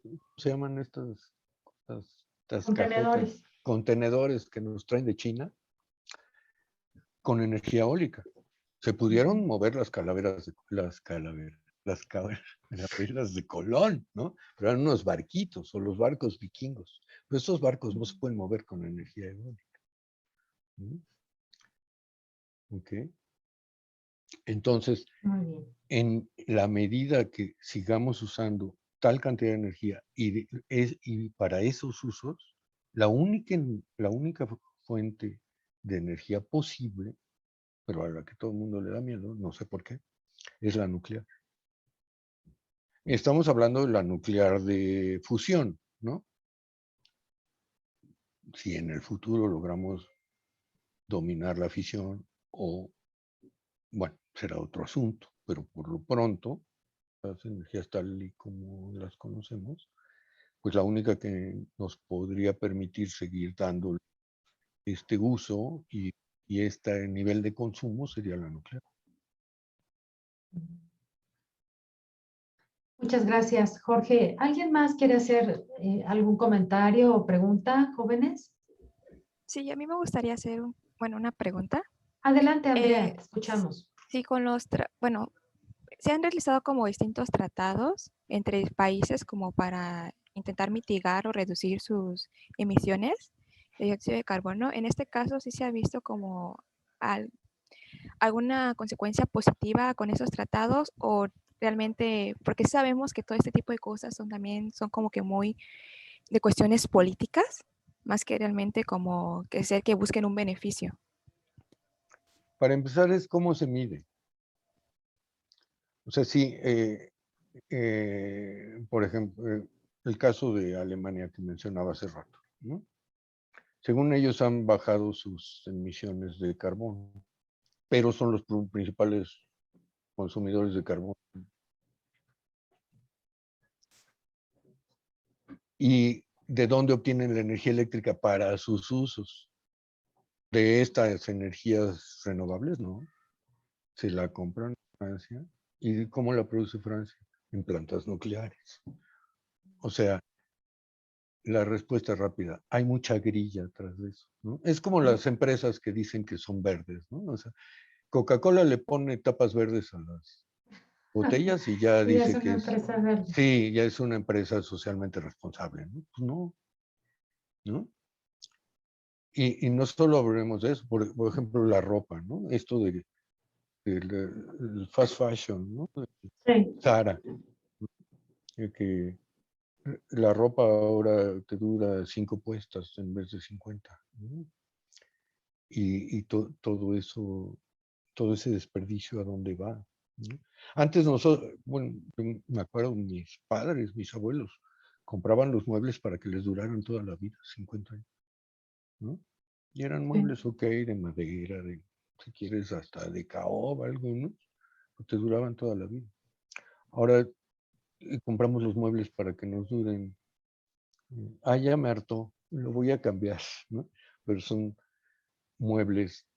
¿cómo se llaman estas cajotas? Contenedores. Contenedores que nos traen de China con energía eólica. Se pudieron mover las calaveras de Colón, ¿no? Pero eran unos barquitos o los barcos vikingos. Pero estos barcos no se pueden mover con energía eólica. ¿No? ¿Ok? Entonces, Muy bien. en la medida que sigamos usando tal cantidad de energía y para esos usos, la única fuente de energía posible, pero a la que todo el mundo le da miedo, no sé por qué, es la nuclear. Estamos hablando de la nuclear de fusión, ¿no? Si en el futuro logramos dominar la fisión o, bueno, será otro asunto, pero por lo pronto, las energías tal y como las conocemos, pues la única que nos podría permitir seguir dando este uso y este nivel de consumo sería la nuclear. Muchas gracias, Jorge. ¿Alguien más quiere hacer algún comentario o pregunta, jóvenes? Sí, a mí me gustaría hacer una pregunta. Adelante, Andrea, Eh, te escuchamos. sí, se han realizado como distintos tratados entre países como para intentar mitigar o reducir sus emisiones de dióxido de carbono. En este caso, sí se ha visto como alguna consecuencia positiva con esos tratados o realmente, porque sabemos que todo este tipo de cosas son como que muy de cuestiones políticas, más que realmente como que ser que busquen un beneficio. Para empezar es cómo se mide. O sea, sí, por ejemplo, el caso de Alemania que mencionaba hace rato, ¿no? Según ellos han bajado sus emisiones de carbono, pero son los principales consumidores de carbón. ¿Y de dónde obtienen la energía eléctrica para sus usos? De estas energías renovables, ¿no? Se la compran en Francia. ¿Y cómo la produce Francia? En plantas nucleares. O sea, la respuesta es rápida. Hay mucha grilla atrás de eso, ¿no? Es como las empresas que dicen que son verdes, ¿no? O sea, Coca-Cola le pone tapas verdes a las botellas y ya Y es dice una que es, empresa verde. sí, ya es una empresa socialmente responsable, ¿no? Pues no, ¿no? Y no solo hablemos de eso, por ejemplo, la ropa, ¿no? Esto el fast fashion, ¿no? Sí. Zara, que la ropa ahora te dura 5 puestas en vez de 50, ¿no? Y todo eso, todo ese desperdicio a dónde va, ¿no? Antes nosotros, bueno, me acuerdo, mis padres, mis abuelos, compraban los muebles para que les duraran toda la vida, 50 años, ¿no? Y eran muebles, ok, de madera, si quieres, hasta de caoba, algo, ¿no? Pues te duraban toda la vida. Ahora compramos los muebles para que nos duren Ya me hartó, lo voy a cambiar, ¿no? Pero son muebles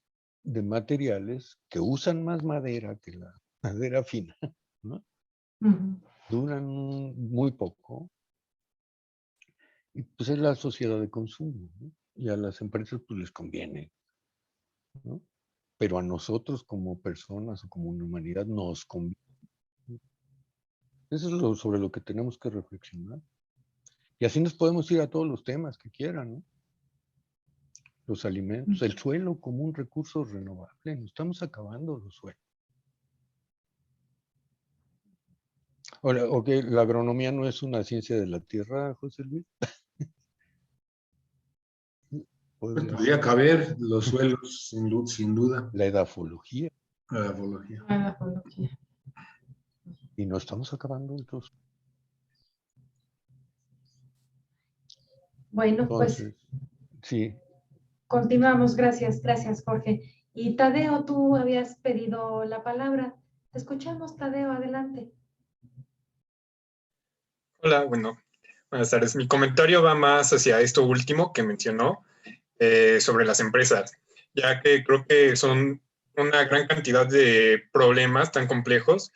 de materiales que usan más madera que la madera fina, ¿no? Ujú. Duran muy poco y pues es la sociedad de consumo, ¿no? Y a las empresas pues les conviene, ¿no? Pero a nosotros como personas o como una humanidad nos conviene. Eso es sobre lo que tenemos que reflexionar. Y así nos podemos ir a todos los temas que quieran, ¿no? Los alimentos, el suelo como un recurso renovable. Nos estamos acabando los suelos. Ahora, ok, la agronomía no es una ciencia de la tierra, José Luis. Pues Podría podría ser. caber los suelos, sin duda, La edafología. la ecología. La ecología. Y no estamos acabando entonces. Bueno, pues Entonces, sí. continuamos. Gracias, gracias, Jorge. Y Tadeo, tú habías pedido la palabra. Te escuchamos, Tadeo, adelante. Hola, bueno, buenas tardes. Mi comentario va más hacia esto último que mencionó sobre las empresas, ya que creo que son una gran cantidad de problemas tan complejos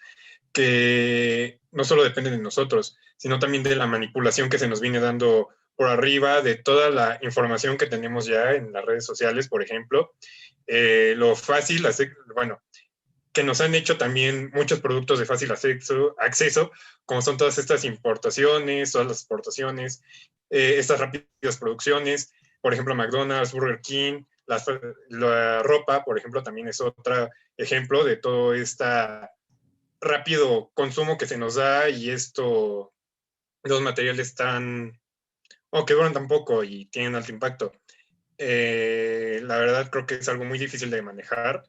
que no solo dependen de nosotros, sino también de la manipulación que se nos viene dando por arriba, de toda la información que tenemos ya en las redes sociales, por ejemplo. Lo fácil, bueno, que nos han hecho también muchos productos de fácil acceso, como son todas estas importaciones, todas las exportaciones, estas rápidas producciones, por ejemplo, McDonald's, Burger King, la ropa, por ejemplo, también es otro ejemplo de todo este rápido consumo que se nos da y los materiales o que duran tan poco y tienen alto impacto. La verdad creo que es algo muy difícil de manejar.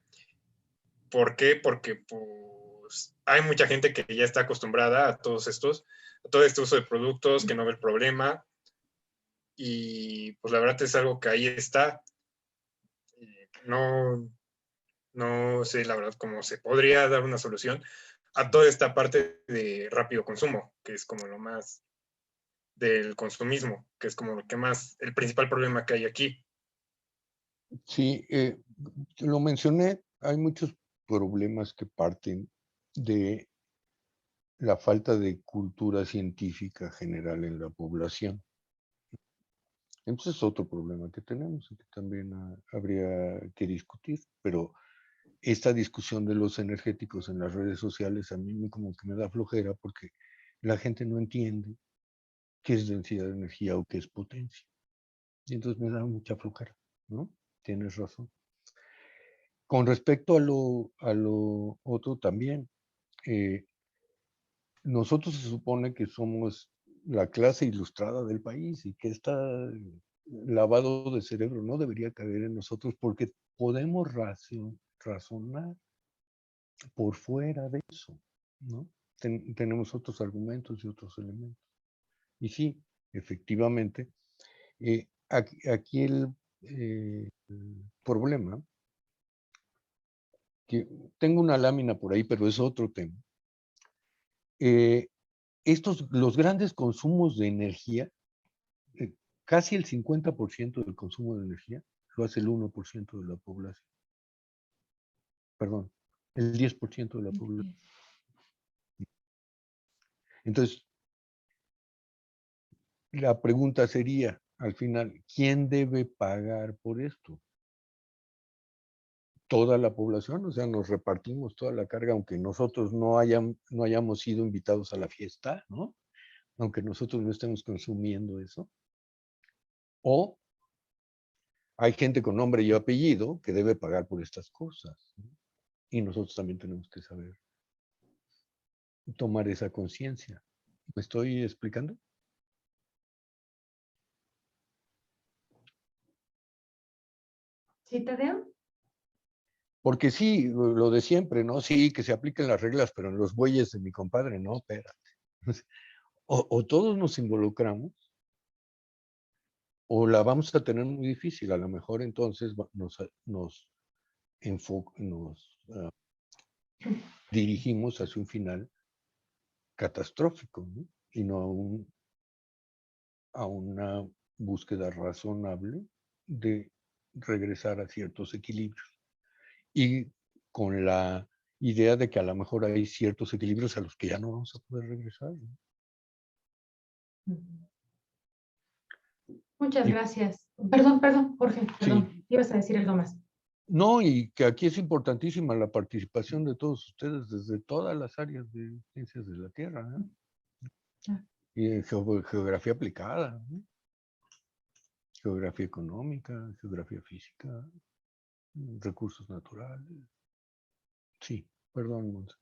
¿Por qué? Porque pues, hay mucha gente que ya está acostumbrada a todo este uso de productos, que no ve el problema. Y pues la verdad es algo que ahí está. No, no sé la verdad cómo se podría dar una solución a toda esta parte de rápido consumo, que es como lo más del consumismo, que es como lo que más, el principal problema que hay aquí. Sí, lo mencioné, hay muchos problemas que parten de la falta de cultura científica general en la población. Entonces es otro problema que tenemos y que también habría que discutir, pero esta discusión de los energéticos en las redes sociales a mí como que me da flojera porque la gente no entiende qué es densidad de energía o qué es potencia. Y entonces me da mucha flojera, ¿no? Tienes razón. Con respecto a lo otro también, nosotros se supone que somos la clase ilustrada del país y que este lavado de cerebro no debería caer en nosotros porque podemos razonar por fuera de eso, ¿no? Tenemos otros argumentos y otros elementos. Y sí, efectivamente, aquí el problema, que tengo una lámina por ahí, pero es otro tema. Los grandes consumos de energía, casi el 50% del consumo de energía lo hace el 1% de la población. Perdón, el 10% de la población. Entonces, la pregunta sería, al final, ¿quién debe pagar por esto? Toda la población, o sea, nos repartimos toda la carga, aunque nosotros no hayamos sido invitados a la fiesta, ¿no? Aunque nosotros no estemos consumiendo eso. O hay gente con nombre y apellido que debe pagar por estas cosas, ¿no? Y nosotros también tenemos que saber tomar esa conciencia. ¿Me estoy explicando? ¿Sí, Tadeo? Porque sí, lo de siempre, ¿no? Sí, que se apliquen las reglas, pero en los bueyes de mi compadre, no, espérate. O todos nos involucramos, o la vamos a tener muy difícil. A lo mejor entonces nos dirigimos hacia un final catastrófico, ¿no? Y no a un a una búsqueda razonable de regresar a ciertos equilibrios. Y con la idea de que a lo mejor hay ciertos equilibrios a los que ya no vamos a poder regresar, ¿no? Muchas Y gracias. Perdón, Jorge, perdón. sí, Ibas a decir algo más. no, y que aquí es importantísima la participación de todos ustedes desde todas las áreas de ciencias de la Tierra, ¿eh? Y de geografía aplicada, ¿no? Geografía económica, geografía física, recursos naturales. Sí, perdón, Monse.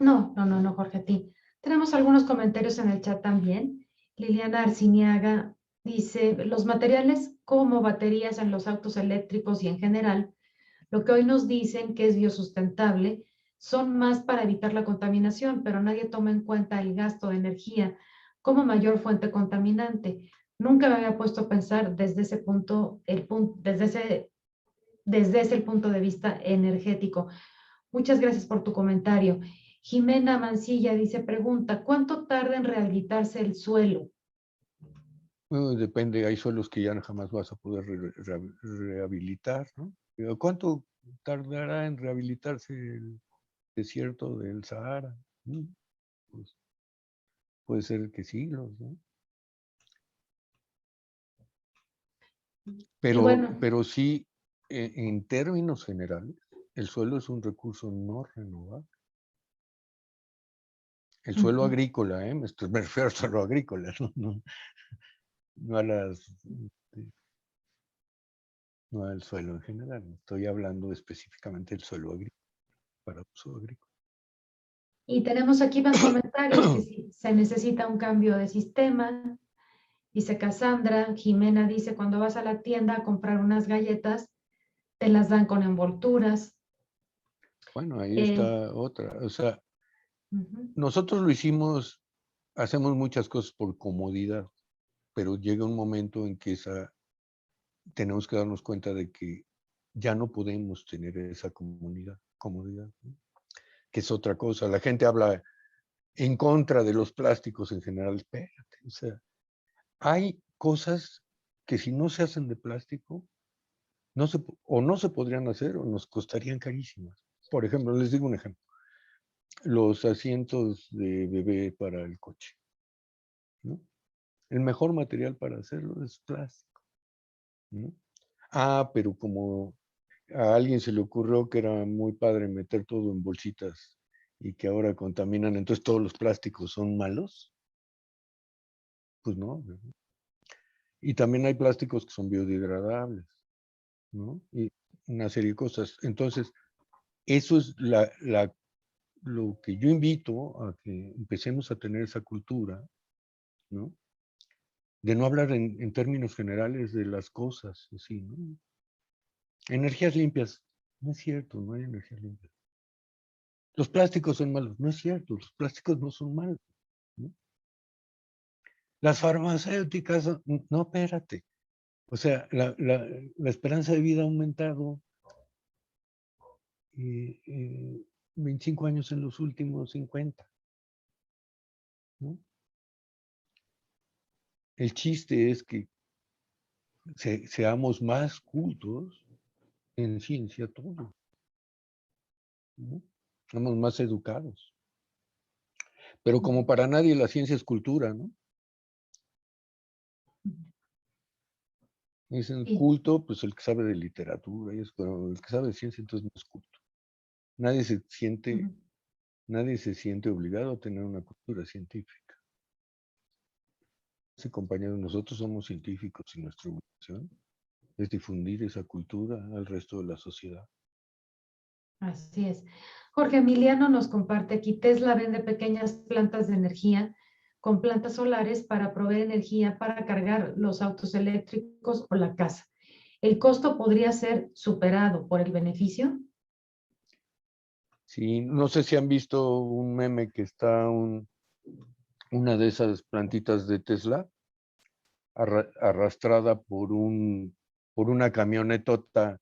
No, Jorge, a ti. Tenemos algunos comentarios en el chat también. Liliana Arciniaga dice, los materiales como baterías en los autos eléctricos y en general, lo que hoy nos dicen que es biosustentable, son más para evitar la contaminación, pero nadie toma en cuenta el gasto de energía como mayor fuente contaminante. Nunca me había puesto a pensar desde ese punto, desde ese el punto de vista energético. Muchas gracias por tu comentario. Jimena Mancilla dice, pregunta, ¿cuánto tarda en rehabilitarse el suelo? Depende, hay suelos que ya jamás vas a poder rehabilitar, ¿no? ¿Cuánto tardará en rehabilitarse el desierto del Sahara? Pues, puede ser que siglos, ¿no? Y bueno, Pero sí, en términos generales, el suelo es un recurso no renovable. El suelo agrícola, me refiero al suelo agrícola, no a no al suelo en general. Estoy hablando específicamente del suelo agrícola, para uso agrícola. y tenemos aquí más comentarios que si se necesita un cambio de sistema. Dice Cassandra, Jimena dice, cuando vas a la tienda a comprar unas galletas, te las dan con envolturas. Bueno, ahí está otra. O sea, nosotros hacemos muchas cosas por comodidad, pero llega un momento en que tenemos que darnos cuenta de que ya no podemos tener esa comodidad, ¿no? Que es otra cosa. La gente habla en contra de los plásticos en general. Espérate, o sea, hay cosas que si no se hacen de plástico, no se podrían hacer o nos costarían carísimas. Por ejemplo, les digo un ejemplo. Los asientos de bebé para el coche, ¿no? El mejor material para hacerlo es plástico, ¿no? Pero como a alguien se le ocurrió que era muy padre meter todo en bolsitas y que ahora contaminan, entonces todos los plásticos son malos, pues no. Y también hay plásticos que son biodegradables, ¿no? Y una serie de cosas. Entonces, eso es lo que yo invito a que empecemos a tener esa cultura, ¿no? De no hablar en términos generales de las cosas, así, ¿no? Energías limpias, no es cierto, no hay energías limpias. Los plásticos son malos, no es cierto, los plásticos no son malos, ¿no? Las farmacéuticas, no, espérate. O sea, la esperanza de vida ha aumentado 25 años en los últimos 50, ¿no? El chiste es que seamos más cultos en ciencia todos, ¿no? Somos más educados. Pero como para nadie la ciencia es cultura, ¿no? Dicen culto, pues el que sabe de literatura, pero el que sabe de ciencia entonces no es culto. Nadie se siente obligado a tener una cultura científica. Sí, compañeros, nosotros somos científicos y nuestra obligación es difundir esa cultura al resto de la sociedad. Así es. Jorge Emiliano nos comparte aquí, Tesla vende pequeñas plantas de energía con plantas solares para proveer energía para cargar los autos eléctricos o la casa. ¿El costo podría ser superado por el beneficio? Sí, no sé si han visto un meme que está una de esas plantitas de Tesla arrastrada por una camionetota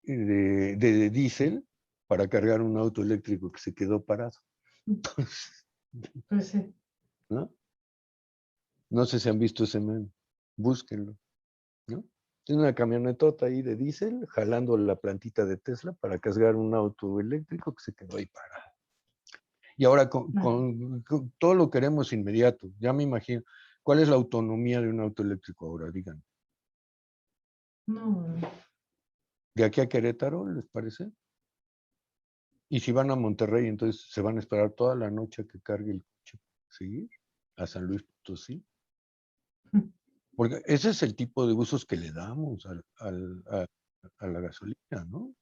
de diésel para cargar un auto eléctrico que se quedó parado. Pues sí. ¿No? No sé si han visto ese meme. Búsquenlo, ¿no? Tiene una camionetota ahí de diésel jalando la plantita de Tesla para cargar un auto eléctrico que se quedó ahí parado. Y ahora con todo lo queremos inmediato. Ya me imagino. ¿Cuál es la autonomía de un auto eléctrico ahora? Digan. No. ¿De aquí a Querétaro, les parece? Y si van a Monterrey, entonces se van a esperar toda la noche a que cargue el coche. ¿Sí? A San Luis Potosí. Porque ese es el tipo de usos que le damos a la gasolina, ¿no?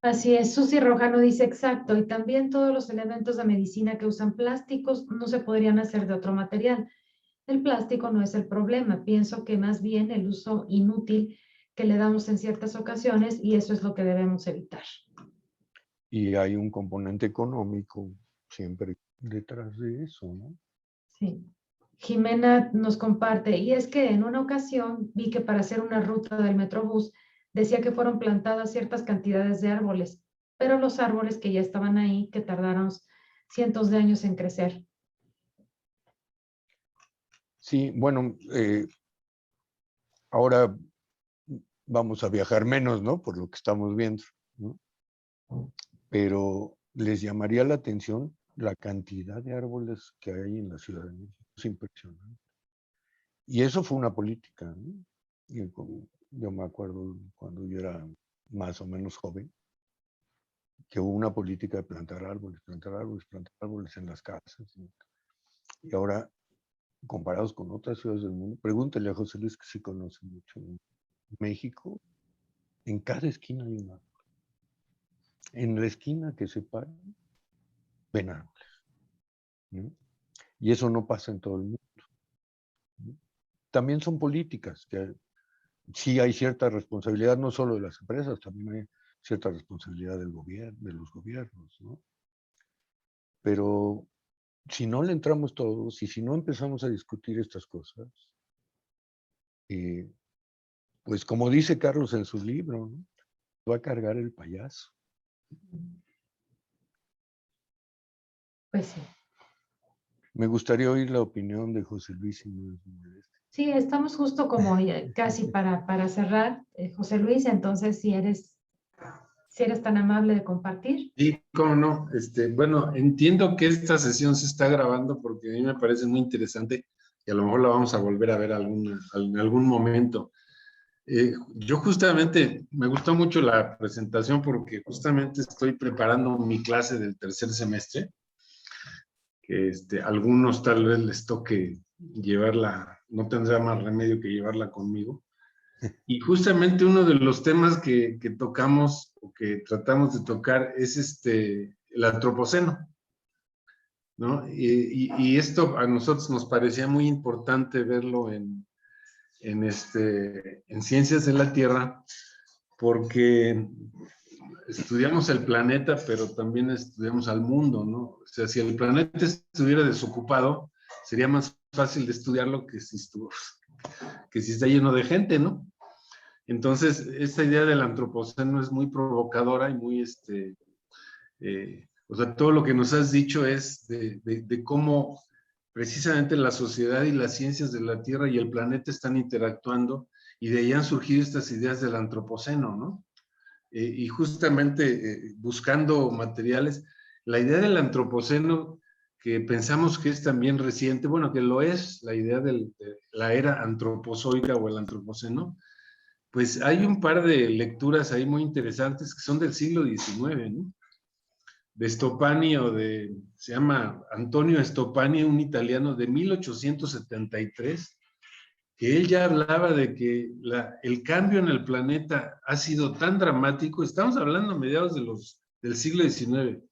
Así es, Susi Rojano dice exacto, y también todos los elementos de medicina que usan plásticos no se podrían hacer de otro material. El plástico no es el problema, pienso que más bien el uso inútil que le damos en ciertas ocasiones y eso es lo que debemos evitar. Y hay un componente económico siempre detrás de eso, ¿no? Sí. Jimena nos comparte, y es que en una ocasión vi que para hacer una ruta del Metrobús decía que fueron plantadas ciertas cantidades de árboles, pero los árboles que ya estaban ahí, que tardaron cientos de años en crecer. Sí, bueno, ahora vamos a viajar menos, ¿no? Por lo que estamos viendo, ¿no? Pero les llamaría la atención la cantidad de árboles que hay en la Ciudad de México. Es impresionante. Y eso fue una política, ¿no? Yo me acuerdo cuando yo era más o menos joven, que hubo una política de plantar árboles en las casas, ¿no? Y ahora, comparados con otras ciudades del mundo, pregúntele a José Luis, que sí conoce mucho. En México, en cada esquina hay un árbol. En la esquina que se para, ven árboles, ¿no? Y eso no pasa en todo el mundo, ¿no? También son políticas, que sí hay cierta responsabilidad, no solo de las empresas, también hay cierta responsabilidad del gobierno, de los gobiernos, ¿no? Pero si no le entramos todos y si no empezamos a discutir estas cosas, pues como dice Carlos en su libro, ¿no? Va a cargar el payaso. Pues sí. Me gustaría oír la opinión de José Luis, si no es molesto. Sí, estamos justo como casi para cerrar, José Luis, entonces si eres tan amable de compartir. Sí, cómo no. Bueno, entiendo que esta sesión se está grabando porque a mí me parece muy interesante y a lo mejor la vamos a volver a ver en algún momento. Yo justamente, me gustó mucho la presentación porque justamente estoy preparando mi clase del tercer semestre, que algunos tal vez les toque llevarla, no tendrá más remedio que llevarla conmigo. Y justamente uno de los temas que tocamos o que tratamos de tocar es el antropoceno, ¿no? Y esto a nosotros nos parecía muy importante verlo en Ciencias de la Tierra, porque estudiamos el planeta, pero también estudiamos al mundo, ¿no? O sea, si el planeta estuviera desocupado, sería más fácil de estudiarlo que si está lleno de gente, ¿no? Entonces, esta idea del antropoceno es muy provocadora y muy, o sea, todo lo que nos has dicho es de cómo precisamente la sociedad y las ciencias de la Tierra y el planeta están interactuando y de ahí han surgido estas ideas del antropoceno, ¿no? Y justamente buscando materiales, la idea del antropoceno, que pensamos que es también reciente, bueno, que lo es, la idea de la era antropozoica o el antropoceno, pues hay un par de lecturas ahí muy interesantes que son del siglo XIX, ¿no? De Stoppani se llama Antonio Stoppani, un italiano de 1873, que él ya hablaba de que el cambio en el planeta ha sido tan dramático, estamos hablando a mediados del siglo XIX,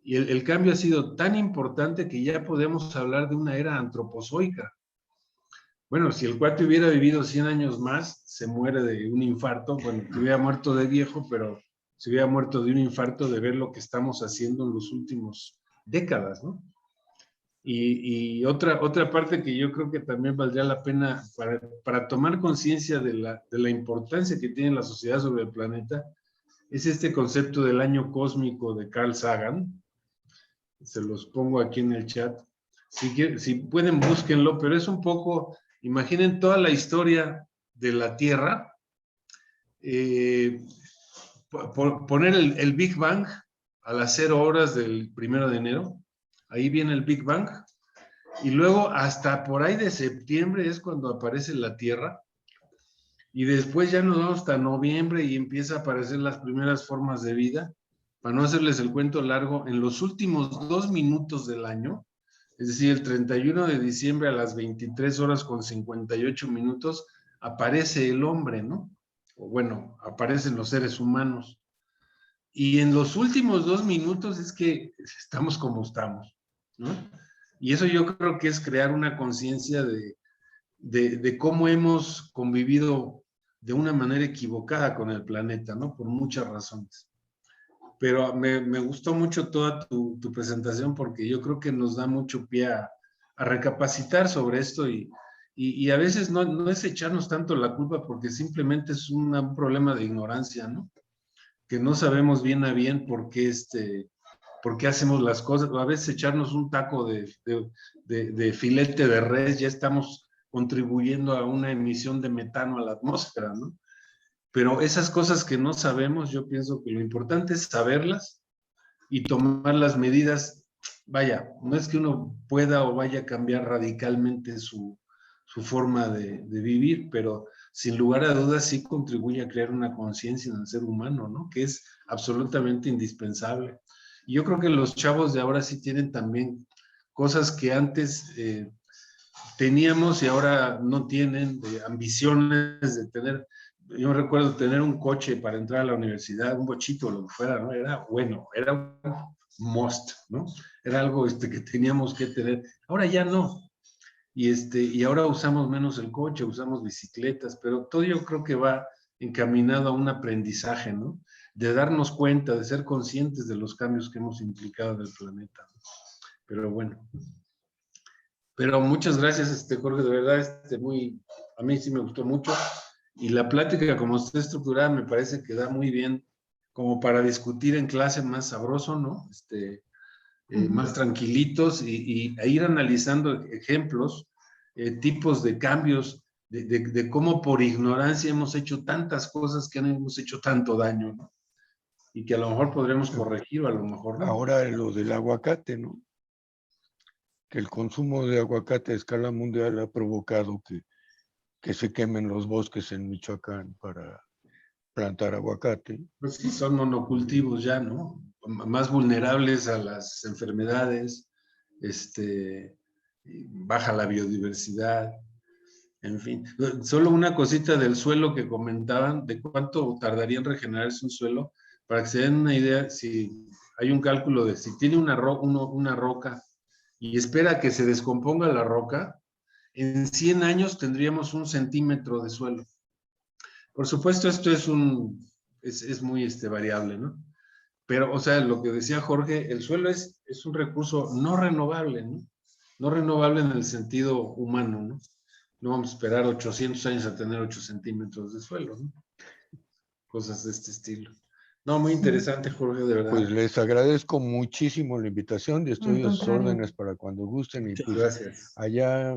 y el cambio ha sido tan importante que ya podemos hablar de una era antropozoica. Bueno, si el cuate hubiera vivido 100 años más, se muere de un infarto, bueno, que hubiera muerto de viejo, pero se hubiera muerto de un infarto de ver lo que estamos haciendo en los últimos décadas, ¿no? Y otra parte que yo creo que también valdría la pena para tomar conciencia de la importancia que tiene la sociedad sobre el planeta, es este concepto del año cósmico de Carl Sagan, Se los pongo aquí en el chat. Si pueden, búsquenlo, pero es un poco, imaginen toda la historia de la Tierra, poner el Big Bang a las 0 horas del 1 de enero, ahí viene el Big Bang, y luego hasta por ahí de septiembre es cuando aparece la Tierra, y después ya nos vamos hasta noviembre y empieza a aparecer las primeras formas de vida. Para no hacerles el cuento largo, en los últimos 2 minutos del año, es decir, el 31 de diciembre a las 23 horas con 58 minutos, aparece el hombre, ¿no? O bueno, aparecen los seres humanos. Y en los últimos 2 minutos es que estamos como estamos, ¿no? Y eso yo creo que es crear una conciencia de cómo hemos convivido de una manera equivocada con el planeta, ¿no? Por muchas razones. Pero me gustó mucho toda tu presentación porque yo creo que nos da mucho pie a recapacitar sobre esto y a veces no es echarnos tanto la culpa porque simplemente es un problema de ignorancia, ¿no? Que no sabemos bien a bien por qué hacemos las cosas. A veces echarnos un taco de filete de res, ya estamos contribuyendo a una emisión de metano a la atmósfera, ¿no? Pero esas cosas que no sabemos, yo pienso que lo importante es saberlas y tomar las medidas. Vaya, no es que uno pueda o vaya a cambiar radicalmente su forma de vivir, pero sin lugar a dudas sí contribuye a crear una conciencia en el ser humano, ¿no? Que es absolutamente indispensable. Y yo creo que los chavos de ahora sí tienen también cosas que antes teníamos y ahora no tienen, de ambiciones de tener. Yo recuerdo tener un coche para entrar a la universidad, un bochito, lo que fuera, ¿no? Era bueno, era un must, ¿no? Era algo que teníamos que tener. Ahora ya no. Y ahora usamos menos el coche, usamos bicicletas, pero todo yo creo que va encaminado a un aprendizaje, ¿no? De darnos cuenta, de ser conscientes de los cambios que hemos implicado en el planeta. Pero bueno. Pero muchas gracias, Jorge, de verdad, a mí sí me gustó mucho. Y la plática, como está estructurada, me parece que da muy bien como para discutir en clase más sabroso, ¿no? Más tranquilitos e ir analizando ejemplos, tipos de cambios, de cómo por ignorancia hemos hecho tantas cosas que hemos hecho tanto daño, ¿no? Y que a lo mejor podremos corregir o a lo mejor no. Ahora lo del aguacate, ¿no? Que el consumo de aguacate a escala mundial ha provocado que se quemen los bosques en Michoacán para plantar aguacate. Pues sí, son monocultivos ya, ¿no? Más vulnerables a las enfermedades, baja la biodiversidad, en fin. Solo una cosita del suelo que comentaban, de cuánto tardaría en regenerarse un suelo, para que se den una idea, si hay un cálculo de si tiene una roca y espera que se descomponga la roca, en 100 años tendríamos 1 centímetro de suelo. Por supuesto, esto es muy variable, ¿no? Pero, o sea, lo que decía Jorge, el suelo es un recurso no renovable, ¿no? No renovable en el sentido humano, ¿no? No vamos a esperar 800 años a tener 8 centímetros de suelo, ¿no? Cosas de este estilo. No, muy interesante, Jorge, de verdad. Pues les agradezco muchísimo la invitación y estoy a sus órdenes para cuando gusten. Y Muchas pues gracias. allá,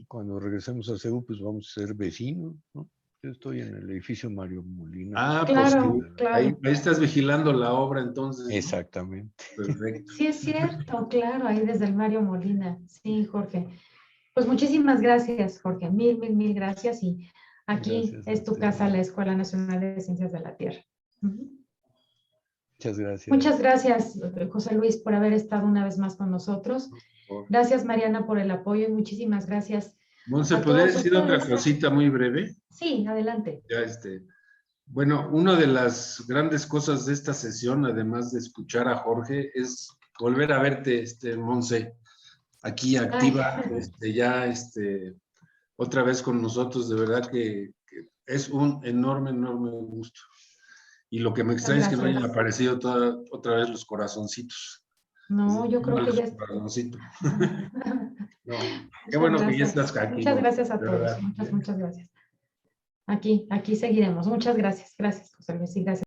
cuando regresemos a CEU, pues vamos a ser vecinos, ¿no? Yo estoy en el edificio Mario Molina. Ah, Claro, pues sí. claro. Ahí estás vigilando la obra entonces, ¿no? Exactamente. Perfecto. Sí, es cierto, claro, ahí desde el Mario Molina. Sí, Jorge. Pues muchísimas gracias, Jorge. Mil gracias. Y aquí Gracias, es tu casa, la Escuela Nacional de Ciencias de la Tierra. Muchas gracias. Muchas gracias, José Luis, por haber estado una vez más con nosotros. Gracias, Mariana, por el apoyo y muchísimas gracias. Monse, a ¿podría todos decir otra ustedes. cosita muy breve? Sí, adelante. Ya bueno, una de las grandes cosas de esta sesión, además de escuchar a Jorge, es volver a verte, Monse, aquí activa, otra vez con nosotros. De verdad que es un enorme gusto. Y lo que me extraña es que no hayan aparecido otra vez los corazoncitos. No, yo creo que ya está. No, qué Muchas bueno que ya gracias. estás aquí. Muchas ¿no? gracias a De todos. verdad. Muchas gracias. Aquí seguiremos. Muchas gracias. Gracias, José Luis, y gracias.